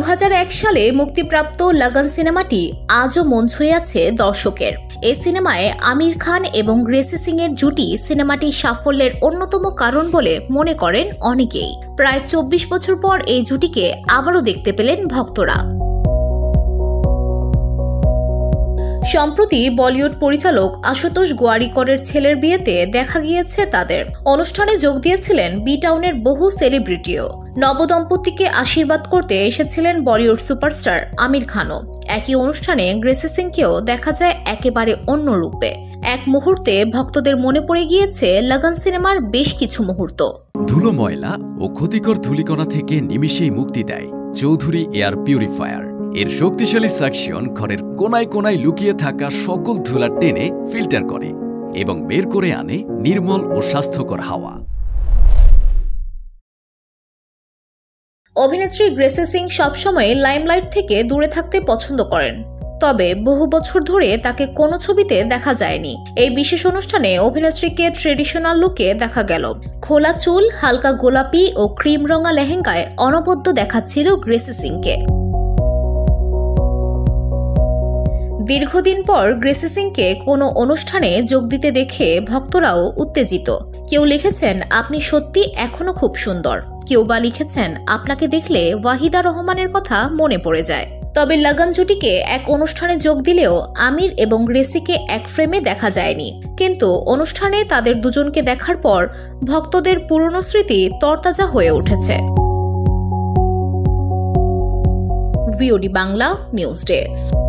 2001 সালে মুক্তিপ্রাপ্ত লাগান সিনেমাটি আজও মন ছুঁয়ে আছে দর্শকের। এই সিনেমায় আমির খান এবং গ্রেসি সিং এর জুটি সিনেমাটির সাফল্যের অন্যতম কারণ বলে মনে করেন অনেকেই। প্রায় 24 বছর পর এই জুটিকে আবারও দেখতে পেলেন ভক্তরা। সম্প্রতি বলিউড পরিচালক আশুতোষ গোয়ারিকরের ছেলের বিয়েতে দেখা গিয়েছে তাদের। অনুষ্ঠানে যোগ দিয়েছিলেন বি টাউনের বহু সেলিব্রিটিও। নবদম্পতিকে আশীর্বাদ করতে এসেছিলেন বলিউড সুপারস্টার আমির খানও। একই অনুষ্ঠানে গ্রেসি সিংকেও দেখা যায় একেবারে অন্য রূপে। এক মুহূর্তে ভক্তদের মনে পড়ে গিয়েছে লাগান সিনেমার বেশ কিছু মুহূর্ত। ধুলো, ময়লা ও ক্ষতিকর ধূলিকণা থেকে নিমিষেই মুক্তি দেয় চৌধুরী এয়ার পিউরিফায়ার। এর শক্তিশালী সাকশন ঘরের কোনায় কোনায় লুকিয়ে থাকা সকল ধুলা টেনে ফিল্টার করে এবং বের করে আনে নির্মল ও স্বাস্থ্যকর হাওয়া। অভিনেত্রী গ্রেসি সিং সবসময় লাইমলাইট থেকে দূরে থাকতে পছন্দ করেন, তবে বহু বছর ধরে তাকে কোনো ছবিতে দেখা যায়নি। এই বিশেষ অনুষ্ঠানে অভিনেত্রীকে ট্রেডিশনাল লুকে দেখা গেল। খোলা চুল, হালকা গোলাপি ও ক্রিম রঙা লেহেঙ্গায় অনবদ্য দেখাচ্ছিল গ্রেসি সিংকে। দীর্ঘদিন পর গ্রেসি সিংকে কোনো অনুষ্ঠানে যোগ দিতে দেখে ভক্তরাও উত্তেজিত। কেউ লিখেছেন, আপনি সত্যি এখনো খুব সুন্দর। কেউ বা লিখেছেন, আপনাকে দেখলে ওয়াহিদা রহমানের কথা মনে পড়ে যায়। তবে লাগান জুটিকে এক অনুষ্ঠানে যোগ দিলেও আমির এবং গ্রেসিকে এক ফ্রেমে দেখা যায়নি। কিন্তু অনুষ্ঠানে তাদের দুজনকে দেখার পর ভক্তদের পুরনো স্মৃতি তরতাজা হয়ে উঠেছে। VOD Bangla news desk.